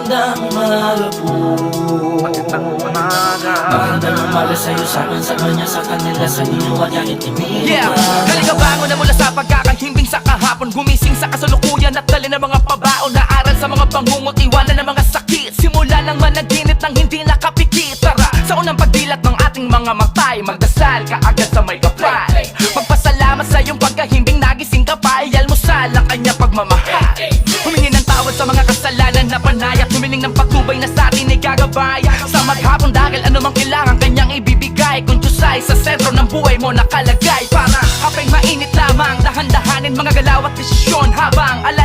Magandang umaga po. Magandang umaga sa'yo, sa'kin, sa kanya, sa kanila, sa inyo, wag niyang itimig. Yeah, kaligabangon na mula sa pagkakahimbing sa kahapon. Gumising sa kasalukuyan at dali ng mga pabaon. Naaral sa mga bangungot, iwanan ng mga sakit. Simula ng managinip ng hindi nakapikit. Tara, sa unang pagdilat ng ating mga matay, magdasal ka agad sa may kapal. Magpasalamat sa iyong pagkahimbing, nagising ka pa, ialmusal ang kanya pagmamahal. Humingi ng tawad sa mga kasalanan na panay at humiling ng patnubay na sa atin ay gagabay. Sa maghapon dahil anumang kailangan kanyang ibibigay. Kung Diyos ay sa sentro ng buhay mo nakalagay. Para hapeng mainit lamang, dahan-dahanin mga galaw at desisyon habang alay